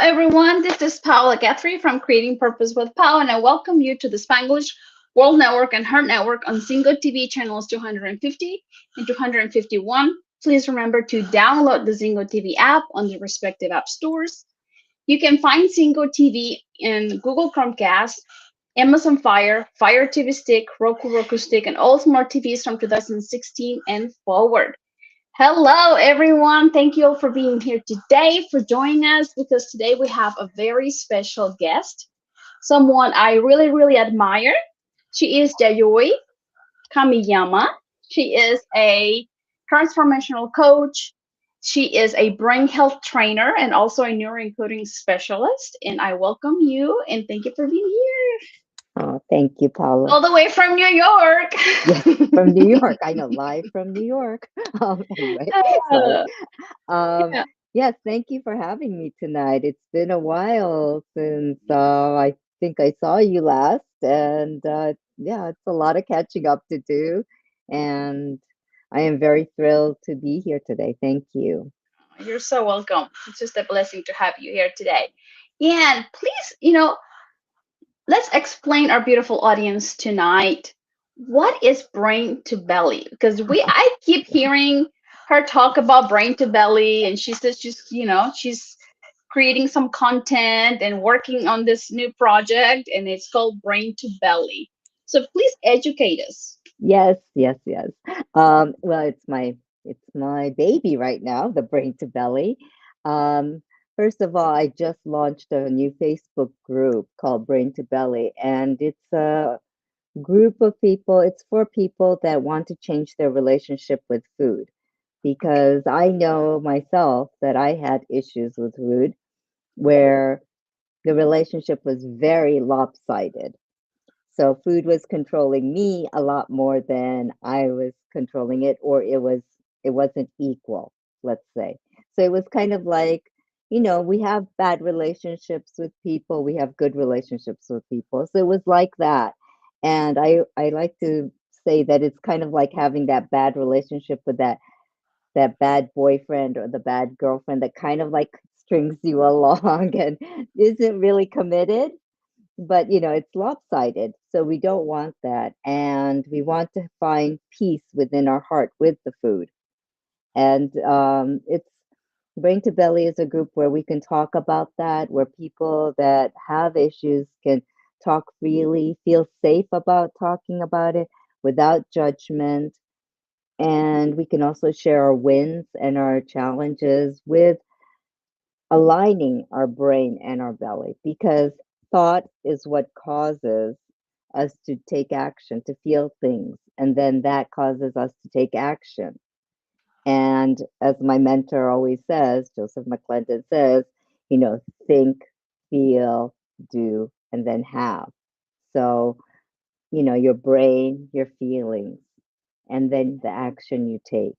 everyone. This is Paula Guthrie from Creating Purpose with Pau, and I welcome you to the Spanglish World Network and Heart Network on Zingo TV channels 250 and 251. Please remember to download the Zingo TV app on the respective app stores. You can find Zingo TV in Google Chromecast, Amazon Fire, Fire TV Stick, Roku Stick, and all smart TVs from 2016 and forward. Hello, everyone. Thank you all for being here today, for joining us, because today we have a very special guest, someone I really, really admire. She is Yayoi Kamiyama. She is a transformational coach. She is a brain health trainer and also a neuroencoding specialist. And I welcome you and thank you for being here. Oh, thank you, Paula. All the way from New York. Yes, from New York. I know, live from New York. Anyway, sorry. Uh, Um, yeah. yes, thank you for having me tonight. It's been a while since I think I saw you last, and yeah, it's a lot of catching up to do, and I am very thrilled to be here today. Thank you. You're so welcome. It's just a blessing to have you here today. And please, let's explain our beautiful audience tonight what is brain to belly, because I keep hearing her talk about brain to belly, and she says she's creating some content and working on this new project, and it's called Brain to Belly. So please educate us. Yes, yes, yes. Well, it's my baby right now, the Brain to Belly. Um, First of all, I just launched a new Facebook group called Brain to Belly, and it's a group of people. It's for people that want to change their relationship with food, because I know myself that I had issues with food where the relationship was very lopsided. So food was controlling me a lot more than I was controlling it, or it wasn't equal, let's say. So it was kind of like, we have bad relationships with people, we have good relationships with people. So it was like that. And I like to say that it's kind of like having that bad relationship with that bad boyfriend or the bad girlfriend that kind of like strings you along and isn't really committed, but it's lopsided, so we don't want that, and we want to find peace within our heart with the food. And it's Brain to Belly is a group where we can talk about that, where people that have issues can talk freely, feel safe about talking about it without judgment, and we can also share our wins and our challenges with aligning our brain and our belly, because thought is what causes us to take action, to feel things, and then that causes us to take action. And as my mentor always says, Joseph McClendon says, think, feel, do, and then have. So, your brain, your feelings, and then the action you take.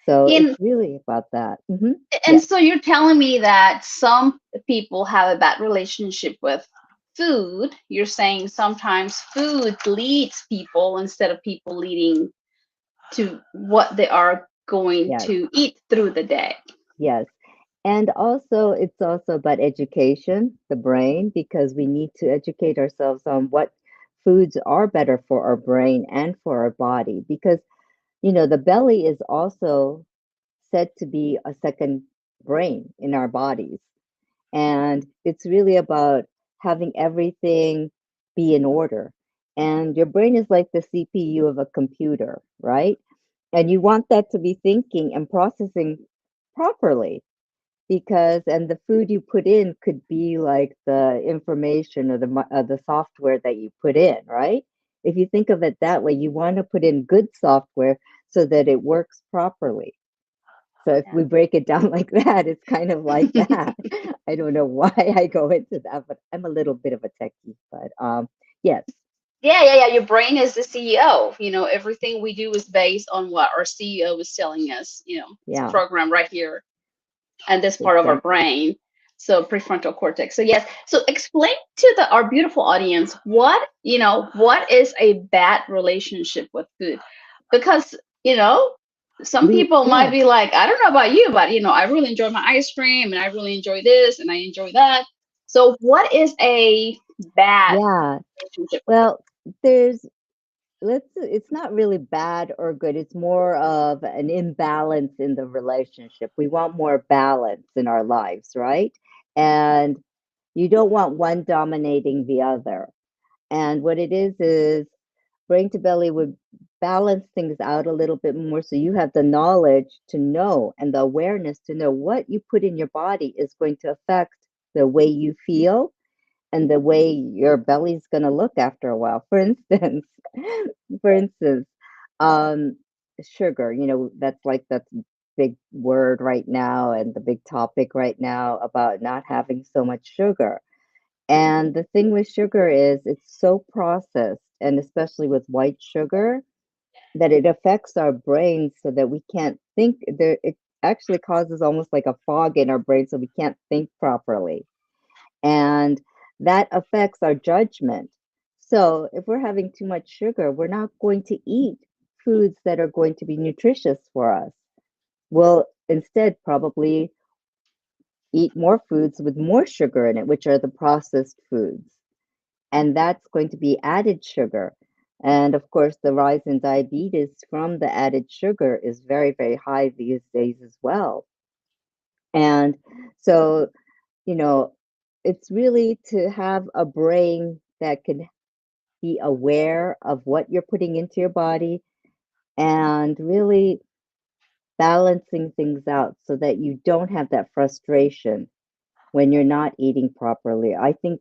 So it's In really about that. And Yes. so you're telling me that some people have a bad relationship with food. You're saying sometimes food leads people instead of people leading to what they are going Yes. to eat through the day. Yes. And also, it's also about education, the brain, because we need to educate ourselves on what foods are better for our brain and for our body. Because, the belly is also said to be a second brain in our bodies. And it's really about having everything be in order. And your brain is like the CPU of a computer, right? And you want that to be thinking and processing properly, because and the food you put in could be like the information or the software that you put in, right? If you think of it that way, you want to put in good software so that it works properly. So if we break it down like that, it's kind of like that. I don't know why I go into that, but I'm a little bit of a techie. But yes, Yeah. Your brain is the CEO. Everything we do is based on what our CEO is telling us. It's yeah, programmed right here and this part of our exactly. brain. So prefrontal cortex. So yes. So explain to our beautiful audience what is a bad relationship with food, because you know Some people might Yeah, be like, I don't know about you, but I really enjoy my ice cream and I really enjoy this and I enjoy that. So what is a bad yeah. relationship with food? Well, there's it's not really bad or good. It's more of an imbalance in the relationship. We want more balance in our lives, right? And you don't want one dominating the other. And what it is brain to belly would balance things out a little bit more so you have the knowledge to know and the awareness to know what you put in your body is going to affect the way you feel and the way your belly's going to look after a while. For instance, for instance, um, sugar, that's like that's big word right now and the big topic right now about not having so much sugar. And the thing with sugar is it's so processed, and especially with white sugar, that it affects our brains so that we can't think there. It actually causes almost like a fog in our brain so we can't think properly. And that affects our judgment. So if we're having too much sugar, we're not going to eat foods that are going to be nutritious for us. We'll instead probably eat more foods with more sugar in it, which are the processed foods. And that's going to be added sugar. And of course, the rise in diabetes from the added sugar is very, very high these days as well. And so, you know, it's really to have a brain that can be aware of what you're putting into your body and really balancing things out so that you don't have that frustration when you're not eating properly. I think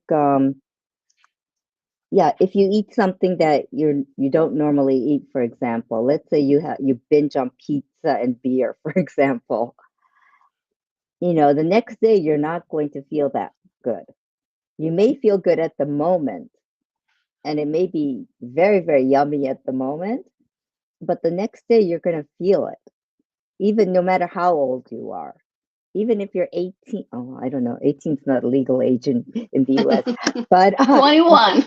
yeah, if you eat something that you don't normally eat, for example, let's say you binge on pizza and beer, for example, the next day you're not going to feel that good. You may feel good at the moment, and it may be very, very yummy at the moment, but the next day you're going to feel it, even no matter how old you are. Even if you're 18, oh, I don't know, 18 is not a legal age in the US, but 21.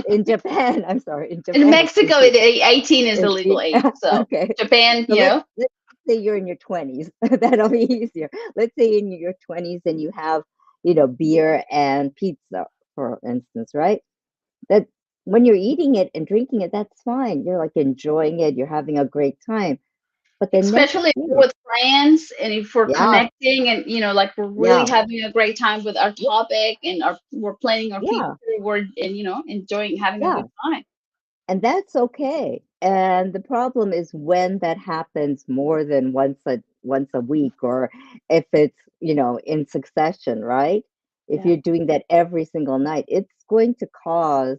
In Japan, I'm sorry, in In Japan it's Mexico, 18. 18 is the legal age. So Okay. Japan, So let's say you're in your 20s. That'll be easier. Let's say in your 20s and you have, beer and pizza, for instance, right? That when you're eating it and drinking it, that's fine. You're like enjoying it, you're having a great time. But the next especially if we're day, with friends and if we're yeah, connecting and like we're really yeah, having a great time with our yeah, topic and we're planning our future, yeah, we're and enjoying having a yeah. good time. And that's okay. And the problem is when that happens more than once a week, or if it's, in succession, right? If Yeah. you're doing that every single night, it's going to cause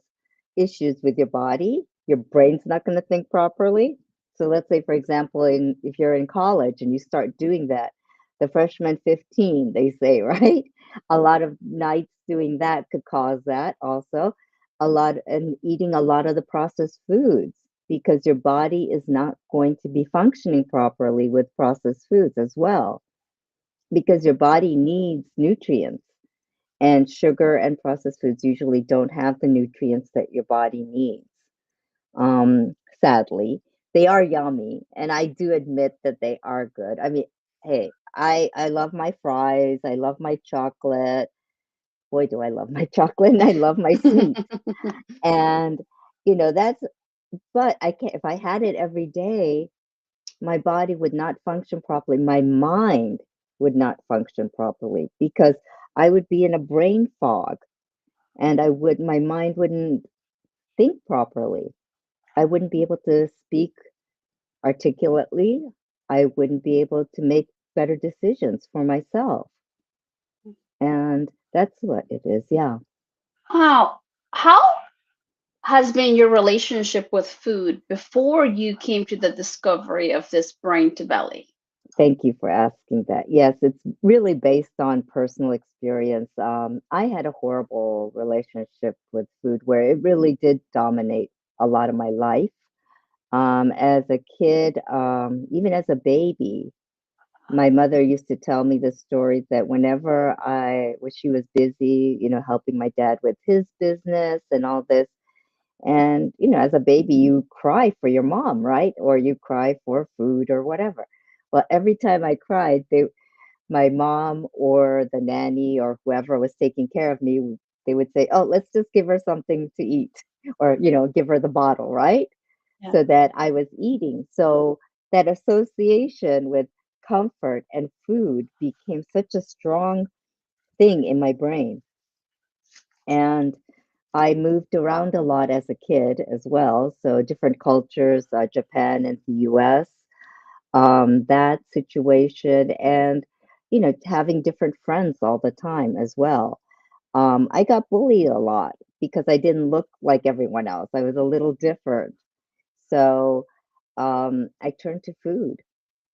issues with your body. Your brain's not going to think properly. So let's say, for example, if you're in college and you start doing that, the freshman 15, they say, right? A lot of nights doing that could cause that also a lot and eating a lot of the processed foods because your body is not going to be functioning properly with processed foods as well because your body needs nutrients and sugar and processed foods usually don't have the nutrients that your body needs. Sadly, they are yummy and I do admit that they are good. I mean, hey, I love my fries, I love my chocolate. Boy, do I love my chocolate and I love my sweets. And that's but I can't if I had it every day, my body would not function properly. My mind would not function properly because I would be in a brain fog and my mind wouldn't think properly. I wouldn't be able to speak articulately. I wouldn't be able to make better decisions for myself. And that's what it is. Yeah. Wow. How has been your relationship with food before you came to the discovery of this brain to belly? Thank you for asking that. Yes, it's really based on personal experience. I had a horrible relationship with food where it really did dominate a lot of my life. As a kid, even as a baby, my mother used to tell me the story that when she was busy, helping my dad with his business and all this, And, as a baby, you cry for your mom, right? Or you cry for food or whatever. Well, every time I cried, my mom or the nanny or whoever was taking care of me, they would say, "Oh, let's just give her something to eat," or, give her the bottle, right? Yeah. So that I was eating. So that association with comfort and food became such a strong thing in my brain. And I moved around a lot as a kid as well. So different cultures, Japan and the US, that situation, and, having different friends all the time as well. I got bullied a lot because I didn't look like everyone else. I was a little different. So I turned to food,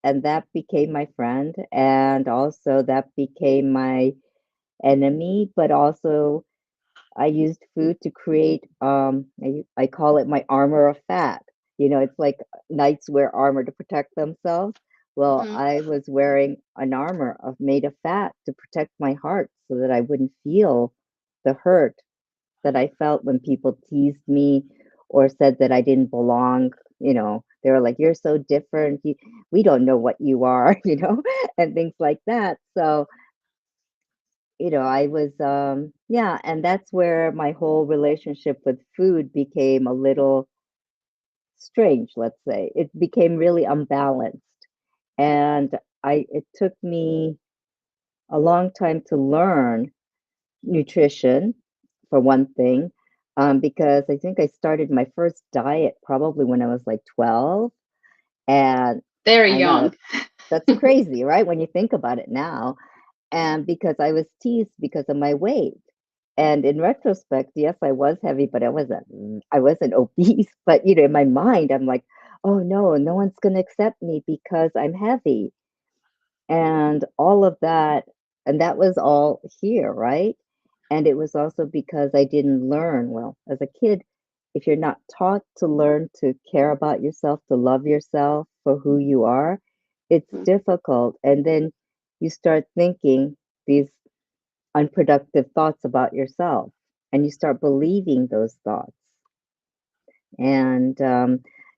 and that became my friend. And also, that became my enemy, but also I used food to create, I call it my armor of fat. It's like knights wear armor to protect themselves. Well, Mhm. I was wearing an armor of made of fat to protect my heart so that I wouldn't feel the hurt that I felt when people teased me or said that I didn't belong. They were like, "You're so different. We don't know what you are," and things like that. So, I was, yeah, and that's where my whole relationship with food became a little strange, let's say. It became really unbalanced. And it took me a long time to learn nutrition, for one thing, because I think I started my first diet probably when I was like 12. And Very I know young. that's crazy, right? When you think about it now. And because I was teased because of my weight. And in retrospect, yes, I was heavy, but I wasn't obese. But in my mind, I'm like, oh no, no one's gonna accept me because I'm heavy. And all of that, and that was all here, right? And it was also because I didn't learn well. As a kid, if you're not taught to learn to care about yourself, to love yourself for who you are, it's difficult. And then you start thinking these unproductive thoughts about yourself, and you start believing those thoughts. And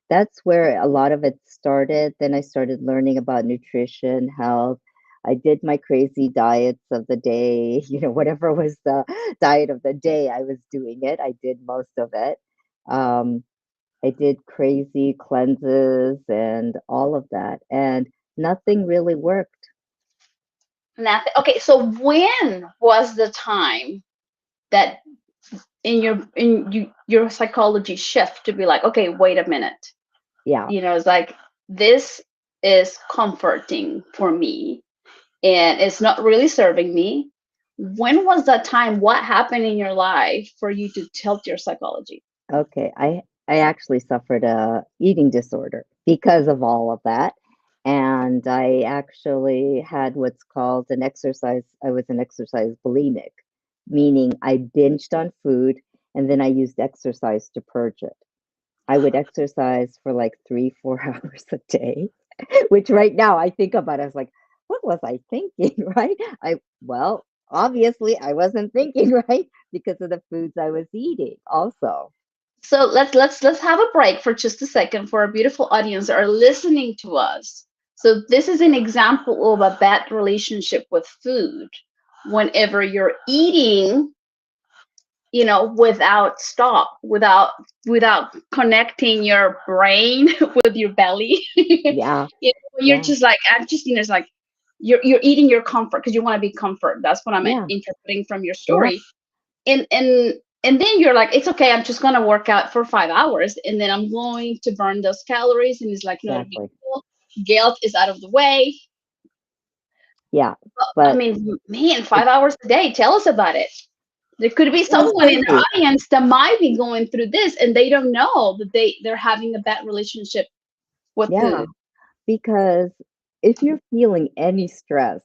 that's where a lot of it started. Then I started learning about nutrition, health. I did my crazy diets of the day, whatever was the diet of the day, I was doing it. I did most of it. Um, I did crazy cleanses and all of that, and nothing really worked. Nothing. Okay, so when was the time that your psychology shift to be like, okay, wait a minute. Yeah. It's like this is comforting for me and it's not really serving me. When was that time? What happened in your life for you to tilt your psychology? Okay, I actually suffered a eating disorder because of all of that. And I actually had what's called I was an exercise bulimic, meaning I binged on food and then I used exercise to purge it. I would exercise for like 3, 4 hours a day, which right now I think about, I was like, what was I thinking, right? Well, obviously I wasn't thinking, right? Because of the foods I was eating also. So let's have a break for just a second for our beautiful audience that are listening to us. So this is an example of a bad relationship with food. Whenever you're eating, without stop, without connecting your brain with your belly. Yeah, When you're yeah, just like, I'm just, it's like you're eating your comfort because you want to be comfort. That's what I'm yeah, interpreting from your yeah, story. And then you're like, it's okay, I'm just gonna work out for 5 hours and then I'm going to burn those calories, and it's like no big exactly. deal. Guilt is out of the way. Yeah, I but mean, man, it 5 hours a day. Tell us about it. There could be sounds someone in the crazy. audience that might be going through this and they don't know that they're having a bad relationship with Yeah, food. because if you're feeling any stress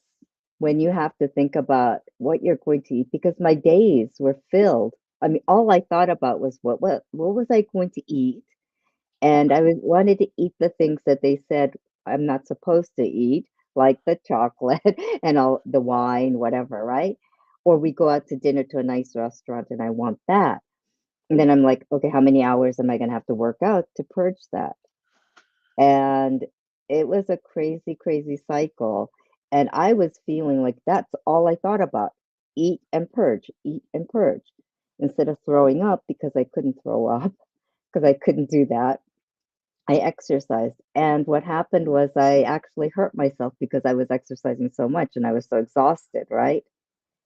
when you have to think about what you're going to eat, because my days were filled. I mean, all I thought about was what was I going to eat? And wanted to eat the things that they said I'm not supposed to eat, like the chocolate and all the wine, whatever, right? Or we go out to dinner to a nice restaurant and I want that. And then I'm like, okay, how many hours am I going to have to work out to purge that? And it was a crazy, crazy cycle. And I was feeling like that's all I thought about: eat and purge, instead of throwing up because I couldn't throw up because I couldn't do that. I exercised. And what happened was I actually hurt myself because I was exercising so much and I was so exhausted, right?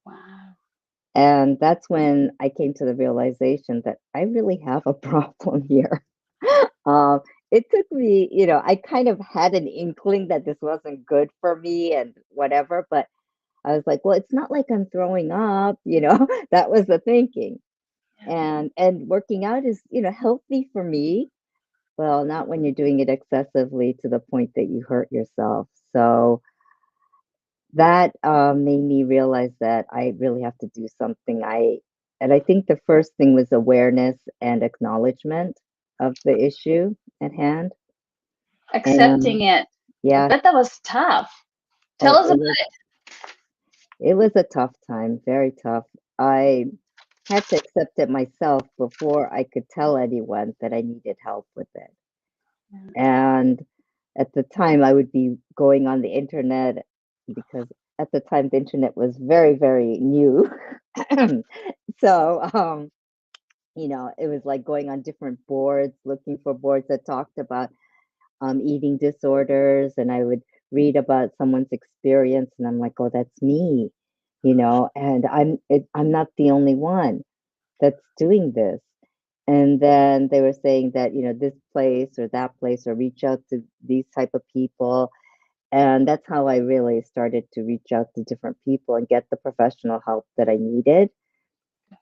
Wow. And that's when I came to the realization that I really have a problem here. Um, it took me, I kind of had an inkling that this wasn't good for me and whatever, but I was like, well, it's not like I'm throwing up. That was the thinking. Yeah. And working out is, healthy for me. Well, not when you're doing it excessively to the point that you hurt yourself. So that made me realize that I really have to do something. And I think the first thing was awareness and acknowledgement of the issue at hand. Accepting And it. I yeah, bet that was tough. oh, Tell us about it. it was a tough time, very tough. I had to accept it myself before I could tell anyone that I needed help with it. And at the time, I would be going on the internet because at the time the internet was very, very new. So, it was like going on different boards, looking for boards that talked about eating disorders, and I would read about someone's experience, and I'm like, oh, that's me, and I'm not the only one that's doing this. And then they were saying that, this place or that place, or reach out to these type of people. And that's how I really started to reach out to different people and get the professional help that I needed.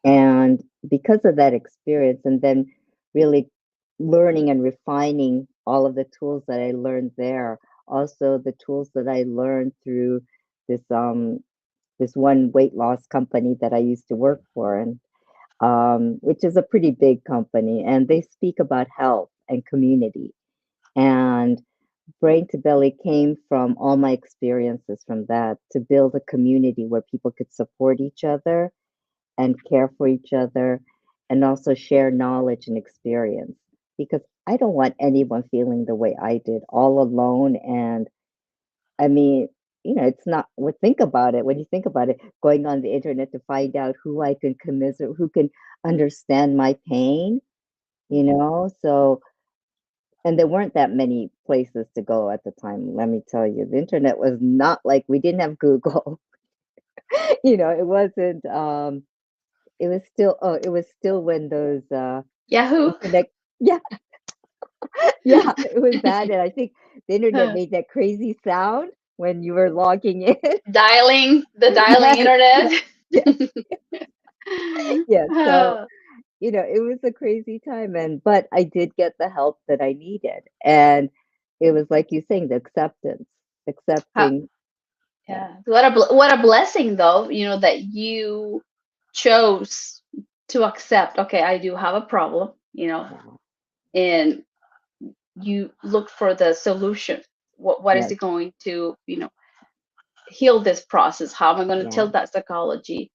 And because of that experience, and then really learning and refining all of the tools that I learned there, also the tools that I learned through this one weight loss company that I used to work for, and which is a pretty big company, and they speak about health and community. And Brain to Belly came from all my experiences from that, to build a community where people could support each other and care for each other, and also share knowledge and experience. Because I don't want anyone feeling the way I did, all alone. And I mean, it's not, well, think about it. When you think about it, going on the internet to find out who I can commiserate, who can understand my pain. So, and there weren't that many places to go at the time. Let me tell you, the internet was not like, we didn't have Google. It wasn't, it was still when those Yahoo. internet, yeah, yeah, it was that. And I think the internet made that crazy sound when you were logging in. The dialing Yes, internet. yes, yes, yes. So, Uh, it was a crazy time, but I did get the help that I needed. And it was like you saying, the acceptance, how, accepting. Yeah, yeah. What a blessing though, that you chose to accept, okay, I do have a problem, yeah, and you look for the solution. What is yes, it going to, heal this process? How am I going to yeah. tilt that psychology?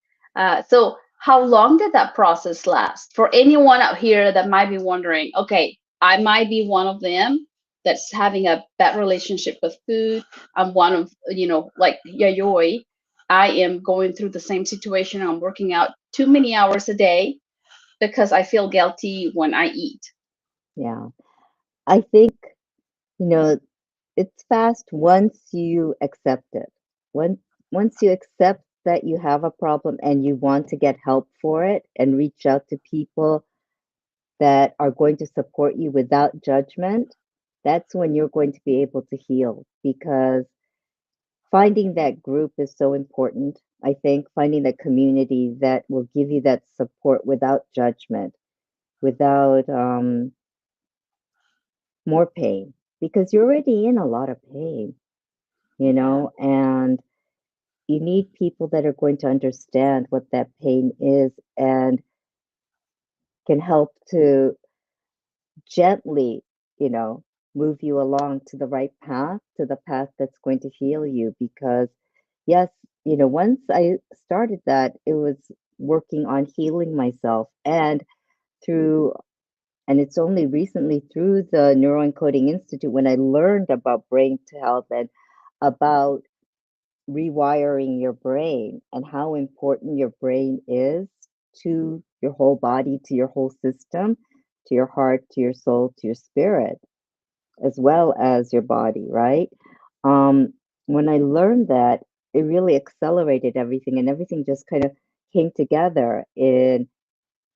So, how long did that process last? For anyone out here that might be wondering, okay, I might be one of them that's having a bad relationship with food. I'm one of, like Yayoi. I am going through the same situation. I'm working out too many hours a day because I feel guilty when I eat. Yeah. I think, you know, it's fast once you accept it. Once once you accept that you have a problem and you want to get help for it and reach out to people that are going to support you without judgment, that's when you're going to be able to heal, because finding that group is so important. I think finding that community that will give you that support without judgment, without more pain, because you're already in a lot of pain, Yeah. and you need people that are going to understand what that pain is and can help to gently, you know, move you along to the right path, to the path that's going to heal you. Because, yes, once I started that, it was working on healing myself. And through, and it's only recently through the Neuroencoding Institute when I learned about brain health and about rewiring your brain and how important your brain is to your whole body, to your whole system, to your heart, to your soul, to your spirit, as well as your body, right? Um, when I learned that, it really accelerated everything and everything just kind of came together. And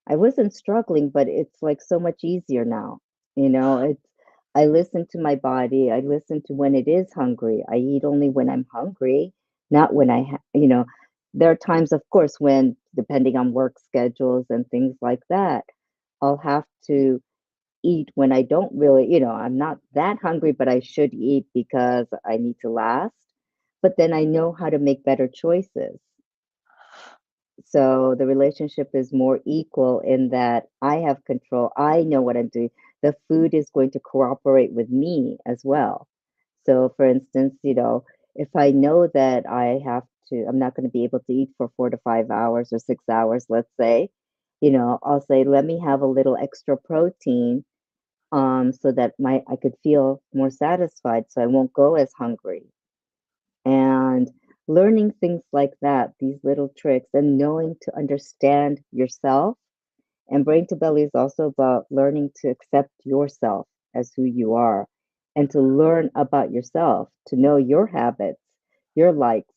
I wasn't struggling, but it's like so much easier now. It's I listen to my body. I listen to when it is hungry. I eat only when I'm hungry, not when there are times, of course, when depending on work schedules and things like that, I'll have to eat when I don't really, I'm not that hungry, but I should eat because I need to last. But then I know how to make better choices. So the relationship is more equal in that I have control. I know what I'm doing. The food is going to cooperate with me as well. So, for instance, if I know that I'm not going to be able to eat for 4 to 5 hours or 6 hours, let's say, I'll say, let me have a little extra protein, so that I could feel more satisfied, so I won't go as hungry. And learning things like that, these little tricks, and knowing to understand yourself. And Brain to Belly is also about learning to accept yourself as who you are and to learn about yourself, to know your habits, your likes.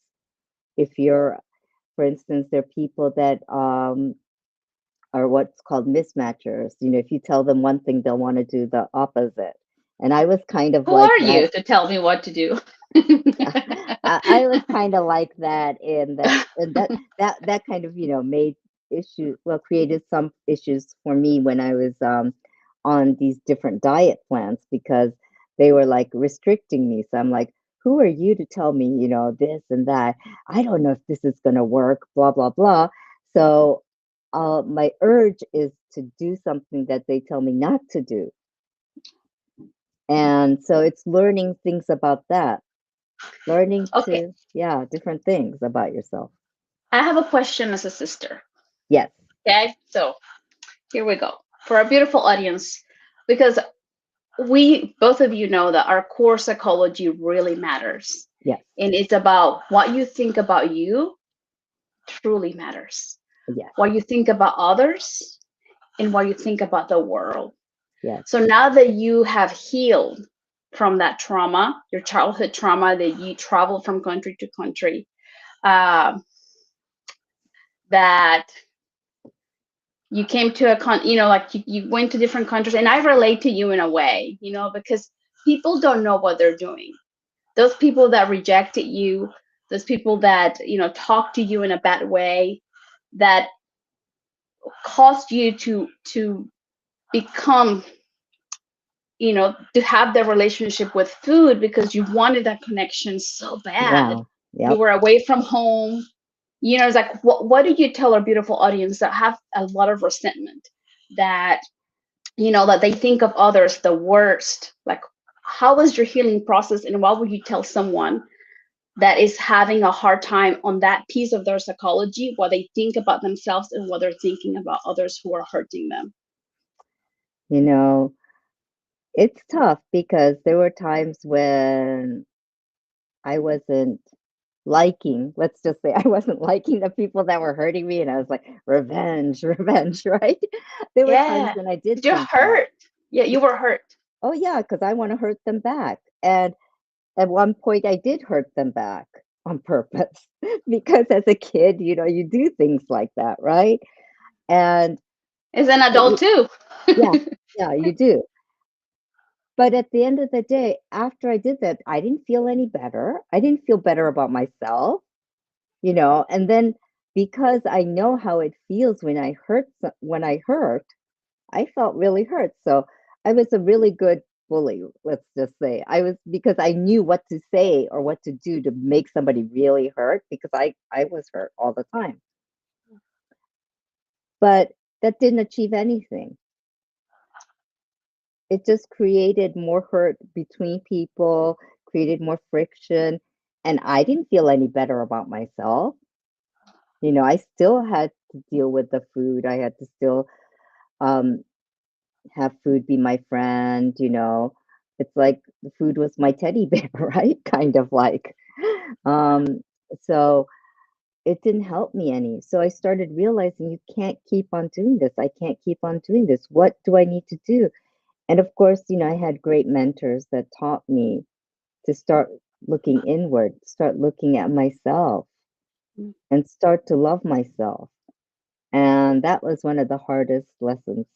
If you're, for instance, there are people that are what's called mismatchers. If you tell them one thing, they'll want to do the opposite. And I was kind of Who like are that. you to tell me what to do? I was kind of like that in that and that kind of made created some issues for me when I was on these different diet plans because they were like restricting me. So I'm like, who are you to tell me this and that? I don't know if this is going to work, blah blah blah. So my urge is to do something that they tell me not to do, and so it's learning things about that, learning Okay, to, yeah, different things about yourself. I have a question as a sister. Yes, Okay, so here we go for our beautiful audience, because we both of you know that our core psychology really matters, yes, and it's about what you think about you truly matters. yes, What you think about others and what you think about the world. yes, So now that you have healed from that trauma, your childhood trauma, that you traveled from country to country, uh, that you came to like you went to different countries, and I relate to you in a way, because people don't know what they're doing. Those people that rejected you, those people that talk to you in a bad way, that caused you to become, to have the relationship with food because you wanted that connection so bad. yeah, You yep. were away from home. It's like, what do you tell our beautiful audience that have a lot of resentment, that that they think of others the worst? Like, how was your healing process, and what would you tell someone that is having a hard time on that piece of their psychology, what they think about themselves and what they're thinking about others who are hurting them? You know, it's tough because there were times when I wasn't let's just say I wasn't liking the people that were hurting me, and I was like, revenge, revenge, right? There were times Yeah, when I did 'cause you're think that. hurt. Yeah, you were hurt. Oh yeah, because I want to hurt them back. And at one point I did hurt them back on purpose because as a kid, you do things like that, right? And As an but adult too. yeah, yeah, you do. But at the end of the day, after I did that, I didn't feel any better. I didn't feel better about myself, and then because I know how it feels when I hurt, I felt really hurt. So I was a really good bully, let's just say. I was because I knew what to say or what to do to make somebody really hurt because I was hurt all the time. But that didn't achieve anything. It just created more hurt between people, created more friction, and I didn't feel any better about myself. I still had to deal with the food. I had to still um, have food be my friend, It's like the food was my teddy bear, right? Kind of like. Um, so it didn't help me any. So I started realizing you can't keep on doing this. I can't keep on doing this. What do I need to do? And of course, I had great mentors that taught me to start looking inward, start looking at myself, Mm. and start to love myself. And that was one of the hardest lessons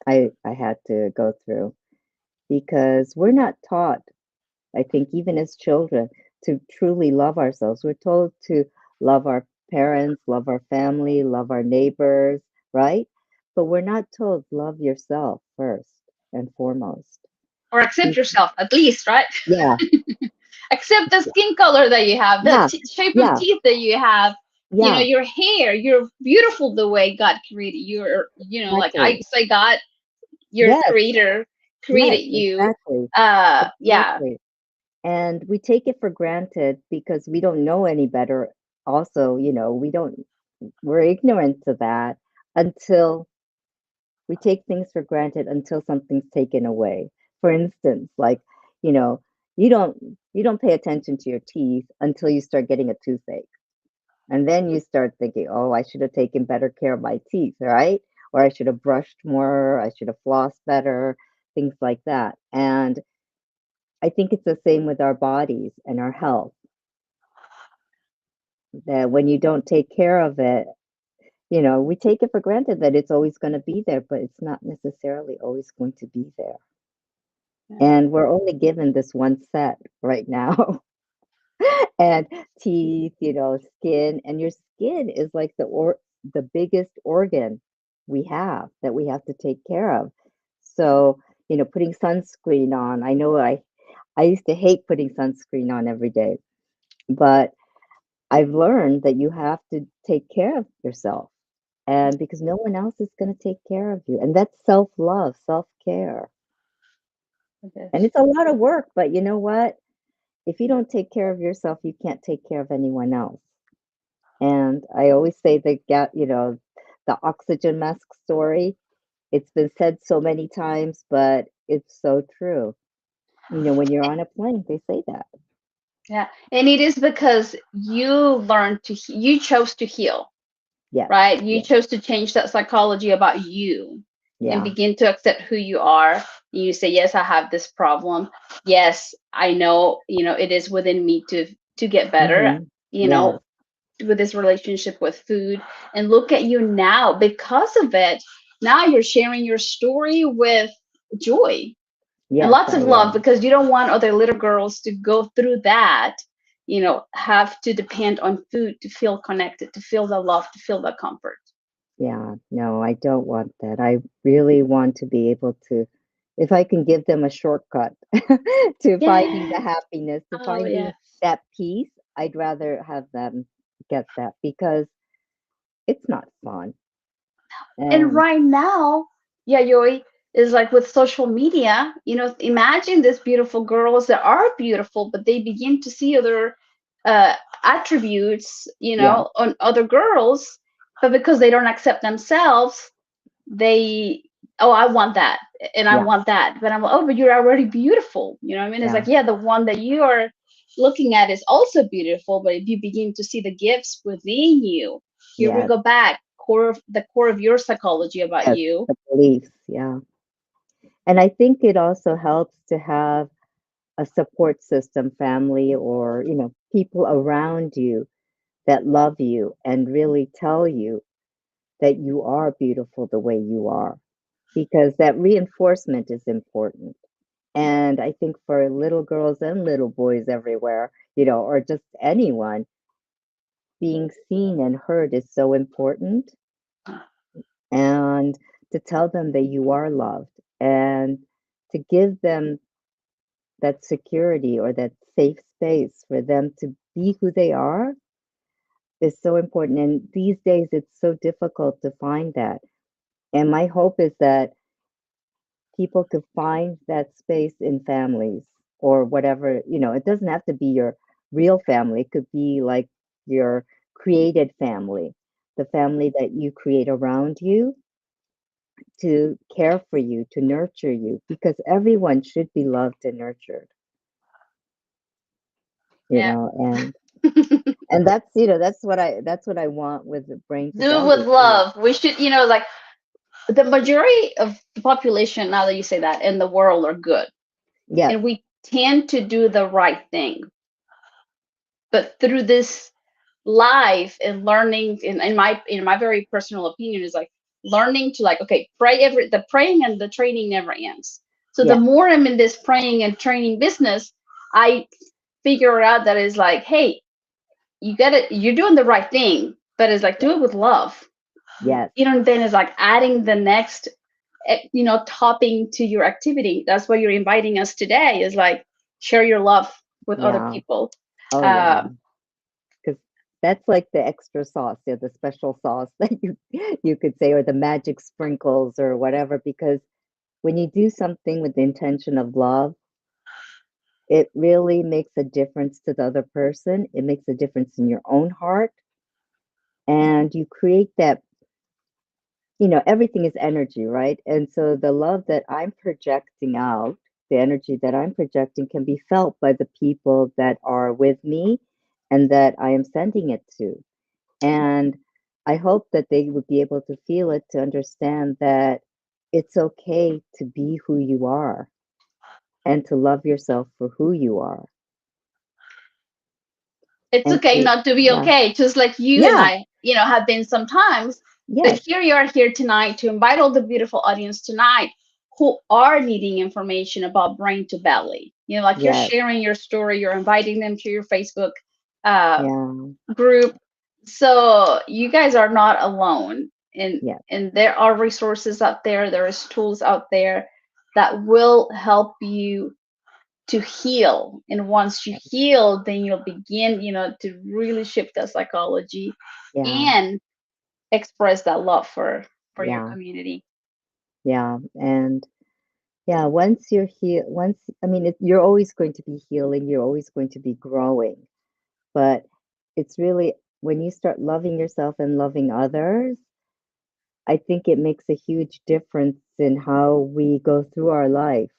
I had to go through because we're not taught, I think, even as children, to truly love ourselves. We're told to love our parents, love our family, love our neighbors, right? But we're not told love yourself first and foremost. Or accept Be- yourself, at least, right? Yeah, Accept the skin color that you have, the yeah, shape of yeah, teeth that you have, yeah, your hair. You're beautiful the way God created you. Like exactly. I say, God, your Yes, creator, yes, created you. exactly. Yeah. Exactly. And we take it for granted because we don't know any better. Also, we're ignorant to that until we take things for granted until something's taken away. For instance, like, you know, you don't pay attention to your teeth until you start getting a toothache. And then you start thinking, "Oh, I should have taken better care of my teeth, right? Or I should have brushed more, I should have flossed better," things like that. And I think it's the same with our bodies and our health, that when you don't take care of it, we take it for granted that it's always going to be there, but it's not necessarily always going to be there. And we're only given this one set right now. And teeth, skin, and your skin is like the biggest organ we have that we have to take care of. So, putting sunscreen on. I know I used to hate putting sunscreen on every day, but I've learned that you have to take care of yourself. And because no one else is going to take care of you. And that's self-love, self-care. It And is. it's a lot of work, but you know what? If you don't take care of yourself, you can't take care of anyone else. And I always say the oxygen mask story. It's been said so many times, but it's so true. When you're on a plane, they say that. Yeah, and it is because you chose to heal, Yes, right? You yes, chose to change that psychology about you and yeah. begin to accept who you are. You say, yes, I have this problem. Yes, I know, it is within me to get better, Mm-hmm. you Yes, know, with this relationship with food. And look at you now because of it. Now you're sharing your story with joy and yes, lots I of love am. because you don't want other little girls to go through that, have to depend on food to feel connected, to feel the love, to feel the comfort. Yeah, no, I don't want that. I really want to be able to, if I can give them a shortcut to finding the Yeah. happiness, to Oh, finding yeah. that peace, I'd rather have them get that because it's not fun. And And right now, Yayoi, is like with social media, imagine these beautiful girls that are beautiful, but they begin to see other uh, attributes, yeah, on other girls, but because they don't accept themselves, they, oh, I want that and I yeah, want that. But I'm like, oh, but you're already beautiful. You know what I mean? It's yeah, like, yeah, the one that you are looking at is also beautiful, but if you begin to see the gifts within you, here we yes, go back, core of your psychology about yes, you. the beliefs, yeah. And I think it also helps to have a support system, family, or, people around you that love you and really tell you that you are beautiful the way you are, because that reinforcement is important. And I think for little girls and little boys everywhere, or just anyone, being seen and heard is so important. And to tell them that you are loved and to give them that security or that safe space for them to be who they are is so important. And these days, it's so difficult to find that. And my hope is that people could find that space in families or whatever, it doesn't have to be your real family. It could be like your created family, the family that you create around you, to care for you, to nurture you, because everyone should be loved and nurtured, Yeah. and that's what I want with the brain to Do with belly too. love. We should, like the majority of the population, now that you say that, in the world are good. Yes, And we tend to do the right thing. But through this life and learning, in my very personal opinion, is like learning to, like, okay, the praying and the training never ends. So the yes, more I'm in this praying and training business, I figure out that it's like, hey, you're doing the right thing, but it's like, do yes, it with love. yes, And then it's like adding the next, topping to your activity. That's why you're inviting us today, is like, share your love with other yeah. people. Oh yeah. uh, Because that's like the extra sauce, yeah, the special sauce that you could say, or the magic sprinkles or whatever. Because when you do something with the intention of love, it really makes a difference to the other person. It makes a difference in your own heart, and you create that. Everything is energy, right? And so the love that I'm projecting out, the energy that I'm projecting, can be felt by the people that are with me and that I am sending it to. And I hope that they would be able to feel it, to understand that it's okay to be who you are and to love yourself for who you are. it's And okay to, not to be yeah, okay, just like you and yeah, I, have been sometimes. But yes, here you are, here tonight, to invite all the beautiful audience tonight who are needing information about brain to belly. Like, you're yes, sharing your story, you're inviting them to your Facebook uh, yeah, group. So you guys are not alone. And yes, there are resources out there, there is tools out there that will help you to heal. And once you heal, then you'll begin, to really shift that psychology yeah, and express that love for your yeah, community. yeah. And yeah, once you're here, I mean, you're always going to be healing, you're always going to be growing, but it's really when you start loving yourself and loving others, I think it makes a huge difference in how we go through our life.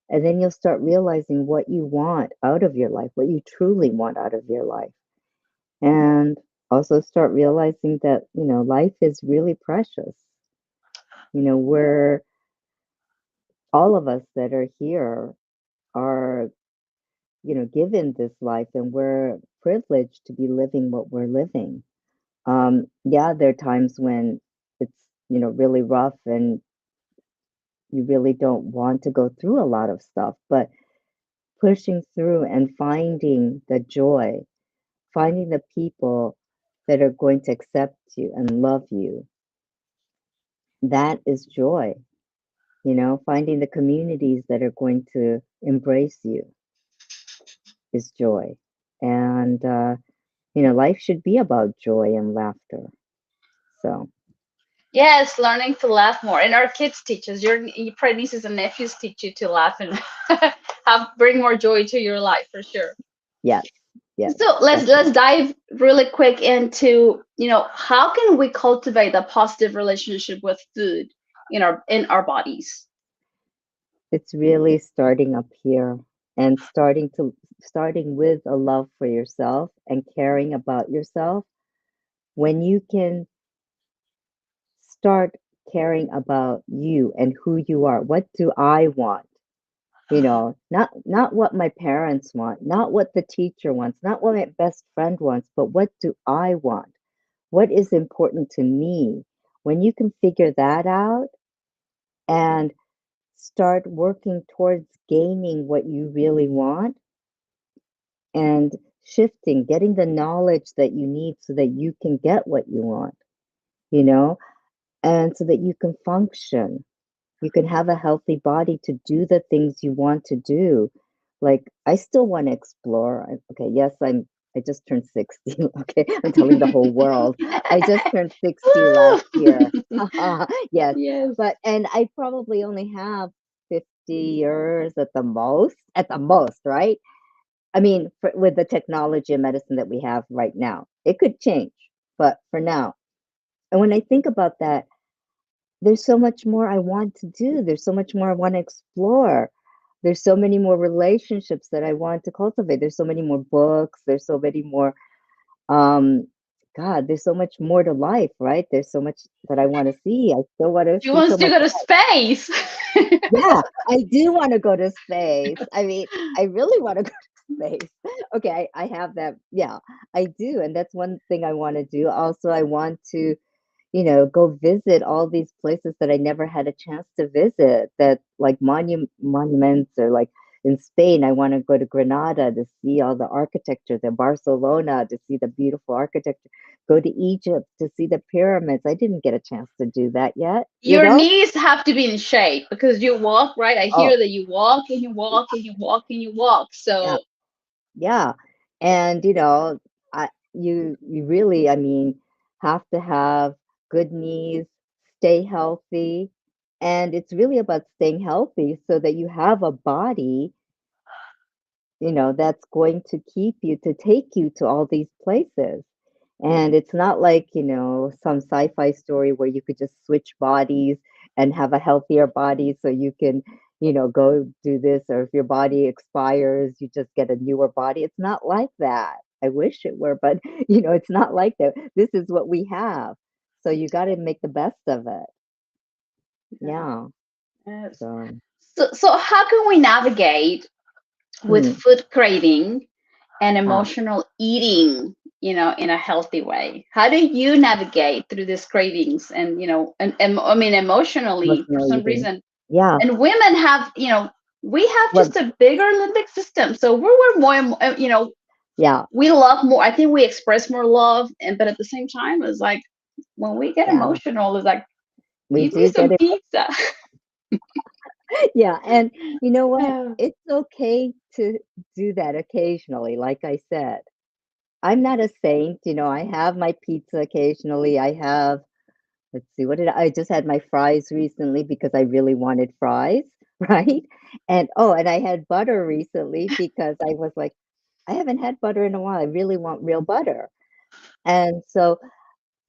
And then you'll start realizing what you want out of your life, what you truly want out of your life. And also start realizing that, life is really precious. We're all of us that are here are, given this life, and we're privileged to be living what we're living. Yeah, there are times when it's, really rough and you really don't want to go through a lot of stuff, but pushing through and finding the joy, finding the people that are going to accept you and love you, that is joy. Finding the communities that are going to embrace you is joy. And, life should be about joy and laughter. So, Yes, learning to laugh more. And our kids teach us. Your probably nieces and nephews teach you to laugh and bring more joy to your life, for sure. yes, yes, So let's definitely. dive really quick into, how can we cultivate a positive relationship with food in our bodies? It's really starting up here and starting with a love for yourself and caring about yourself. When you can start caring about you and who you are, what do I want? Not what my parents want, not what the teacher wants, not what my best friend wants, but what do I want? What is important to me? When you can figure that out and start working towards gaining what you really want and shifting, getting the knowledge that you need so that you can get what you want, you know, and so that you can function. You can have a healthy body to do the things you want to do. Like, I still want to explore. Okay, yes, I just turned 60. Okay, I'm telling the whole world. I just turned 60 last year. Woo! Yes, Yes. and I probably only have 50 years at the most, right? I mean, with the technology and medicine that we have right now, it could change, but for now. And when I think about that, there's so much more I want to do. There's so much more I want to explore. There's so many more relationships that I want to cultivate. There's so many more books. There's so many more, um, God, there's so much more to life, right? There's so much that I want to see. I still want to She see wants so to much. go to space. Yeah, I do want to go to space. I mean, I really want to go to space. Okay, I have that. Yeah, I do. And that's one thing I want to do. Also, I want to, go visit all these places that I never had a chance to visit, that like monuments, or like in Spain, I want to go to Granada to see all the architecture, to Barcelona to see the beautiful architecture, go to Egypt to see the pyramids. I didn't get a chance to do that yet, you Your know? knees have to be in shape because you walk, right? I Oh, hear that you walk and you walk and you walk and you walk. yeah. So Yeah. And you really, I mean, have to have good knees, stay healthy, and it's really about staying healthy so that you have a body, that's going to keep you, to take you to all these places. And it's not like, some sci-fi story where you could just switch bodies and have a healthier body so you can, go do this, or if your body expires, you just get a newer body. It's not like that. I wish it were, but it's not like that. This is what we have. So you got to make the best of it. yeah. Yeah. Yes. So, So how can we navigate with mm, food craving and ah, emotional eating, in a healthy way? How do you navigate through these cravings and I mean, emotionally, for emotional some eating. reason? Yeah. And women have, we have Well, just a bigger limbic system. So we're more, yeah. we love more. I think we express more love. But at the same time, it's like when we get Yeah. emotional, it's like, We give me do some get it. pizza. Yeah, and you know what? Yeah. It's okay to do that occasionally, like I said. I'm not a saint, I have my pizza occasionally. I have, let's see, what did I just had my fries recently because I really wanted fries, right? And oh, and I had butter recently because I was like, I haven't had butter in a while. I really want real butter. And so,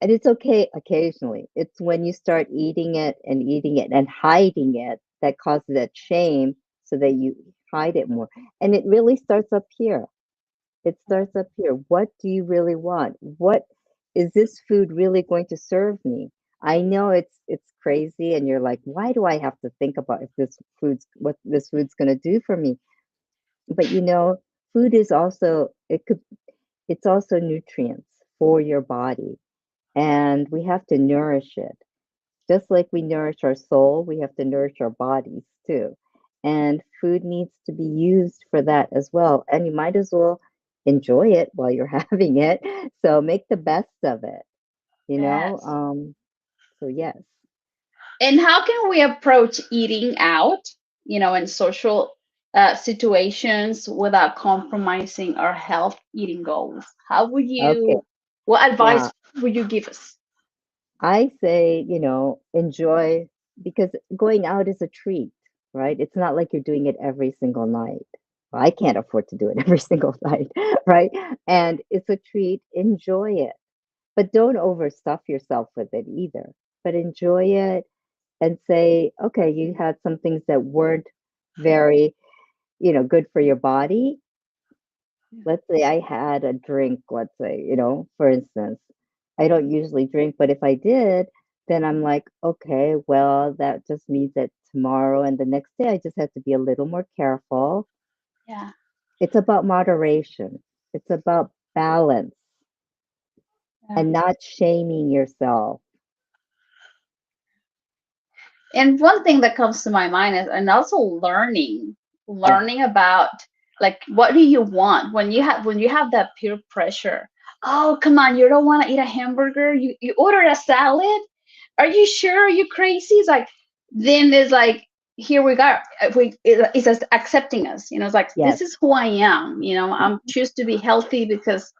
and it's okay occasionally. It's when you start eating it and hiding it that causes that shame, so that you hide it more. And it really starts up here. It starts up here. What do you really want? What is this food really going to serve me? I know it's crazy and you're like, why do I have to think about if this food's what this food's going to do for me? But food is also it's also nutrients for your body, and we have to nourish it. Just like we nourish our soul, we have to nourish our bodies too. And food needs to be used for that as well. And you might as well enjoy it while you're having it. So make the best of it, you know? Yes. Um, so yes. And how can we approach eating out, in social situations without compromising our health eating goals? Okay. What advice Yeah. would you give us? I say, enjoy, because going out is a treat, right? It's not like you're doing it every single night. Well, I can't afford to do it every single night, right? And it's a treat. Enjoy it, but don't overstuff yourself with it either. But enjoy it and say, okay, you had some things that weren't very, good for your body. Let's say I had a drink, let's say, for instance, I don't usually drink, but if I did, then I'm like, okay, well, that just means that tomorrow and the next day I just have to be a little more careful. Yeah. It's about moderation. It's about balance Yeah. and not shaming yourself. And one thing that comes to my mind is, and also Yeah. learning about, like, what do you want when you have that peer pressure. Oh, come on, you don't want to eat a hamburger. You ordered a salad. Are you sure? Are you crazy? It's like, then there's like, here we go. It's just accepting us. It's like, Yes. this is who I am. I'm choose to be healthy because,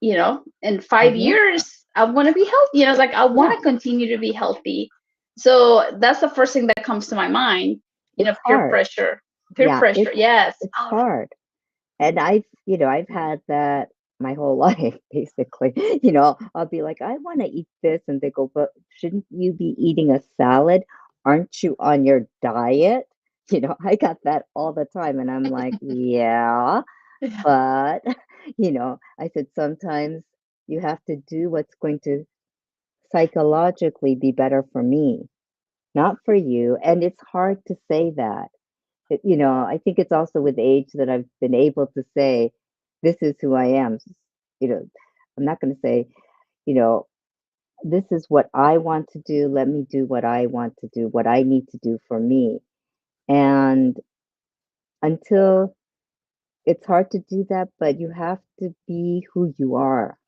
in five Hmm. years I want to be healthy. It's like, I want Yeah. to continue to be healthy. So that's the first thing that comes to my mind. It's Peer hard. pressure. Peer Yeah. pressure. Yes. It's Oh, hard. And I've had that. my whole life, basically. I'll be like, I want to eat this. And they go, but shouldn't you be eating a salad? Aren't you on your diet? I got that all the time. And I'm like, yeah, but, I said, sometimes you have to do what's going to psychologically be better for me, not for you. And it's hard to say that. I think it's also with age that I've been able to say, this is who I am. You know, I'm not going to say, you know, this is what I want to do. Let me do what I want to do, what I need to do for me. And until it's hard to do that, but you have to be who you are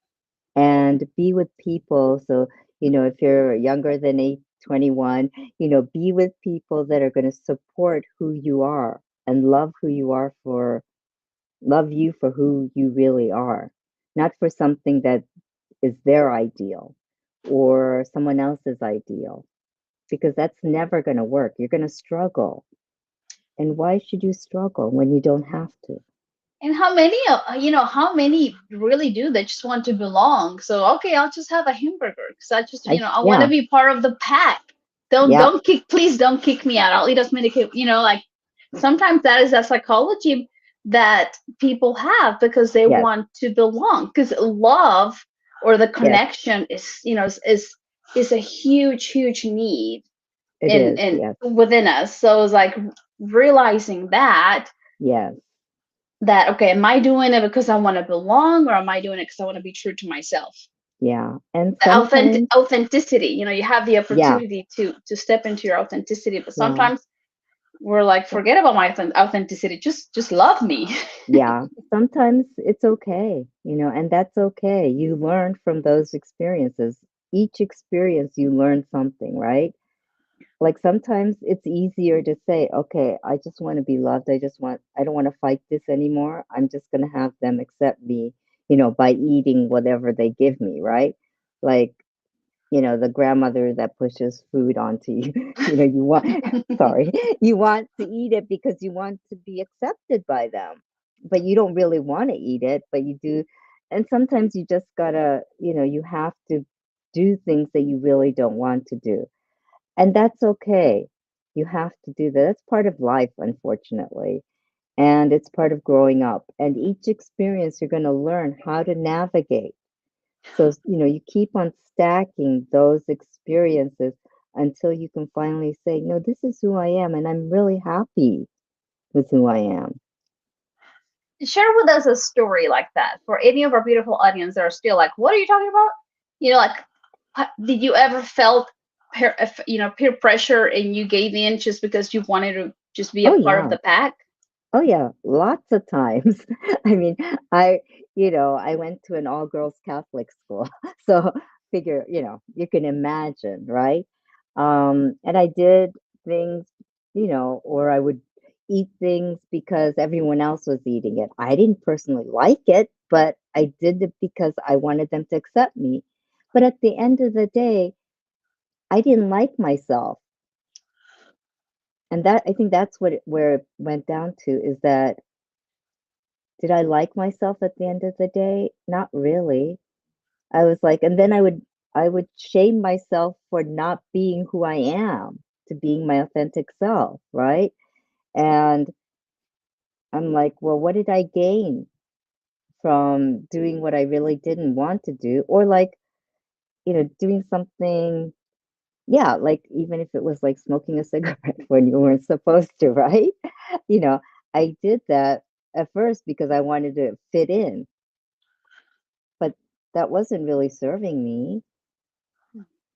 and be with people. So, if you're younger than 21, be with people that are going to support who you are and love who you are for, love you for who you really are, not for something that is their ideal or someone else's ideal, because that's never going to work. You're going to struggle. And why should you struggle when you don't have to? And how many, how many really do? They just want to belong. So, okay, I'll just have a hamburger because I just, I want to Yeah, be part of the pack. Don't, yep, don't kick, please don't kick me out. I'll eat as many, like sometimes that is a psychology that people have because they yes, want to belong. Because love or the yes, connection is, is a huge, huge need it in is. Yes, within us. So it's like realizing yes, that okay, am I doing it because I want to belong, or am I doing it because I want to be true to myself? yeah. And The sometimes, authenticity, you have the yeah, opportunity to step into your authenticity, but yeah. sometimes we're like, forget about my authenticity, just love me. Yeah, sometimes it's okay, and that's okay. You learn from those experiences. Each experience, you learn something, right? Like sometimes it's easier to say, okay, I just want to be loved. I don't want to fight this anymore. I'm just going to have them accept me, by eating whatever they give me, right? Like, the grandmother that pushes food onto you. You want, sorry, you want to eat it because you want to be accepted by them, but you don't really want to eat it, but you do. And sometimes you just gotta, you have to do things that you really don't want to do. And that's okay. You have to do that. That's part of life, unfortunately. And it's part of growing up. And each experience, you're going to learn how to navigate. So, you keep on stacking those experiences until you can finally say, no, this is who I am, and I'm really happy with who I am. Share with us a story like that for any of our beautiful audience that are still like, what are you talking about? Like, did you ever felt peer pressure and you gave in just because you wanted to just be a Oh, part of yeah. the pack? Oh, yeah. Lots of times. I mean, I, I went to an all girls Catholic school. So figure, you can imagine, right? And I did things, or I would eat things because everyone else was eating it. I didn't personally like it, but I did it because I wanted them to accept me. But at the end of the day, I didn't like myself. And that I think that's where it went down to is that did I like myself at the end of the day? Not really. I was like, and then I would shame myself for not being who I am, to being my authentic self, right? And I'm like, well, what did I gain from doing what I really didn't want to do? Or like, doing something, yeah, like even if it was like smoking a cigarette when you weren't supposed to, right? You know, I did that at first because I wanted to fit in, but that wasn't really serving me,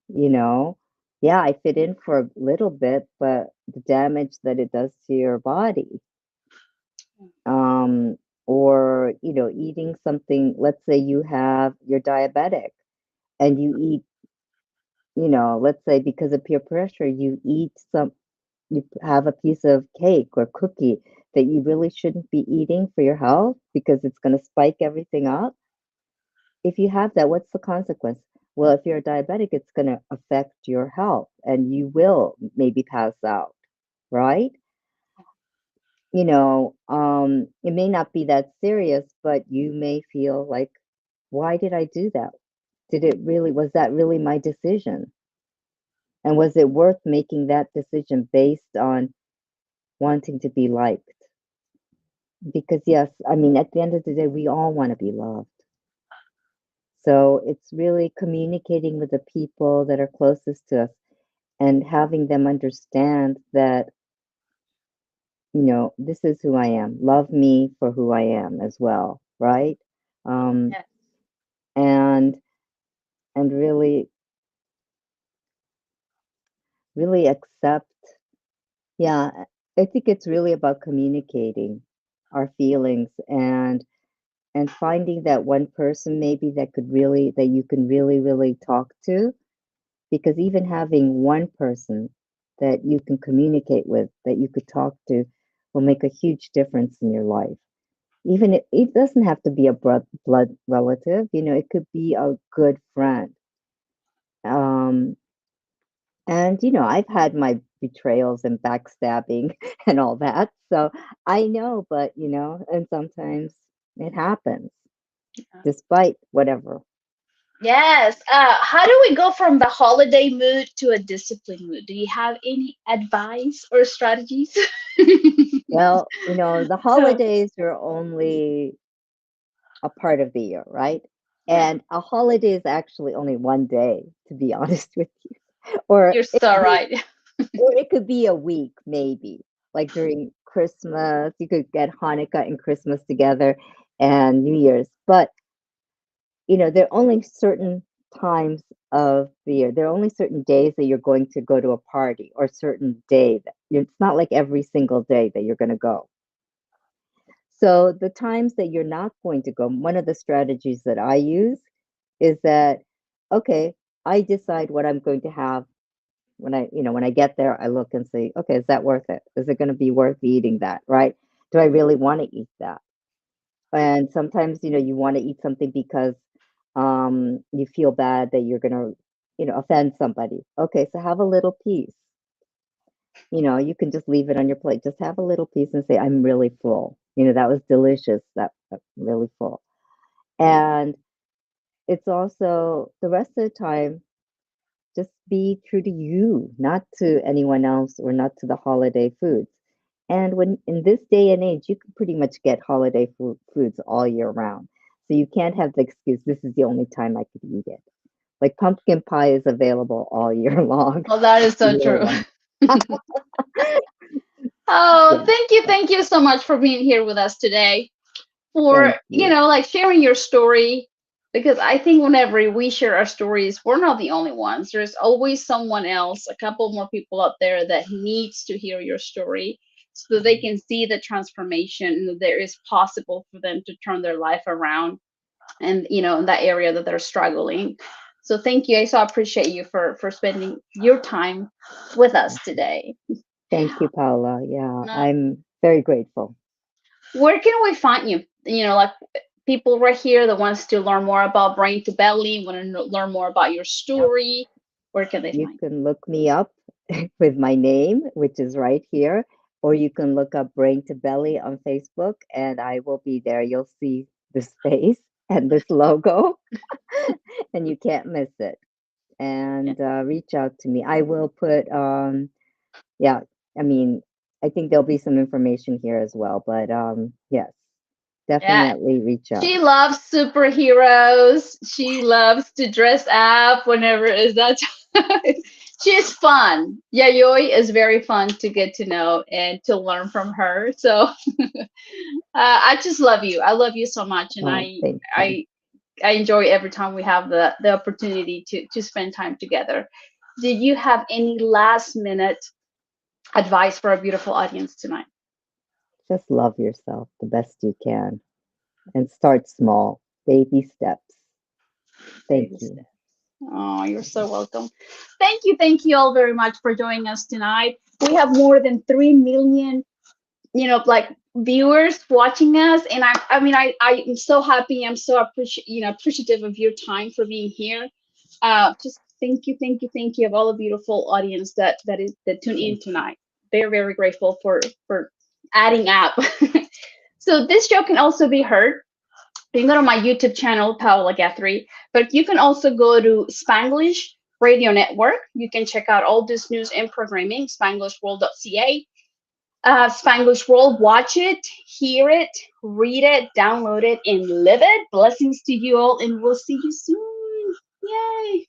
you know. Yeah, I fit in for a little bit, but the damage that it does to your body, um, or eating something, let's say you're diabetic and you eat, let's say because of peer pressure, you have a piece of cake or cookie that you really shouldn't be eating for your health because it's going to spike everything up. If you have that, what's the consequence? Well, if you're a diabetic, it's going to affect your health and you will maybe pass out, right? It may not be that serious, but you may feel like why did I do that? Was that really my decision? And was it worth making that decision based on wanting to be liked? Because, yes, I mean, at the end of the day, we all want to be loved. So it's really communicating with the people that are closest to us and having them understand that, this is who I am. Love me for who I am as well, right? Um, Yeah. and and really accept. Yeah, I think it's really about communicating our feelings and finding that one person maybe that you can really talk to, because even having one person that you can communicate with, that you could talk to, will make a huge difference in your life. Even it doesn't have to be a blood relative, it could be a good friend. Um, and I've had my betrayals and backstabbing and all that. So I know, but and sometimes it happens despite whatever. Yes. How do we go from the holiday mood to a discipline mood? Do you have any advice or strategies? Well, the So, holidays are only a part of the year, right? yeah, And a holiday is actually only one day, to be honest with you. Or you're it so could be, right. or it could be a week, maybe. Like during Christmas, you could get Hanukkah and Christmas together and New Year's. But, there are only certain times of the year. There are only certain days that you're going to go to a party, or certain day that it's not like every single day that you're going to go. So the times that you're not going to go, one of the strategies that I use is that, okay, I decide what I'm going to have when I get there. I look and say, okay, is that worth it? Is it going to be worth eating that, right? Do I really want to eat that? And sometimes, you want to eat something because you feel bad that you're going to, offend somebody. Okay, so have a little piece. You can just leave it on your plate. Just have a little piece and say, I'm really full. That was delicious. That's really full. And it's also the rest of the time, just be true to you, not to anyone else or not to the holiday foods. And when in this day and age, you can pretty much get holiday foods all year round. So you can't have the excuse, this is the only time I could eat it. Like pumpkin pie is available all year long. Well, that is so Year true. round. Oh, Yeah. thank you so much for being here with us today. For, Thank you. like sharing your story, because I think whenever we share our stories, we're not the only ones. There's always someone else, a couple more people out there that needs to hear your story so that they can see the transformation and that there is possible for them to turn their life around and in that area that they're struggling. So thank you. I so appreciate you for spending your time with us today. Thank you, Paula. Yeah, Uh, I'm very grateful. where can we find you? Like people right here that wants to learn more about brain to belly, want to learn more about your Yep. story. Where can they You find can look me up with my name, which is right here, or you can look up Brain to Belly on Facebook, and I will be there. You'll see this face and this logo, and you can't miss it. you? And reach out to me. I will put, yeah, I mean, I think there'll be some information here as well, but yes, Yeah, definitely reach out. she loves superheroes. She loves to dress up whenever is that time. She's fun. Yayoi is very fun to get to know and to learn from her. So I just love you. I love you so much, and Oh, thank you. I I enjoy every time we have the opportunity to spend time together. Did you have any last minute advice for our beautiful audience tonight? Just love yourself the best you can and start small, baby steps. Thank Baby you. steps. Oh, you're so welcome. Thank you all very much for joining us tonight. We have more than 3 million, like viewers watching us, and I mean, I'm so happy. I'm so appreciative of your time for being here. Just thank you of all the beautiful audience that tune in Thank you. tonight. Very grateful for adding up. So this show can also be heard You can go to my YouTube channel, Paola Guthrie, but you can also go to Spanglish Radio Network. You can check out all this news and programming, spanglishworld.ca. Spanglish World, watch it, hear it, read it, download it, and live it. Blessings to you all, and we'll see you soon. Yay!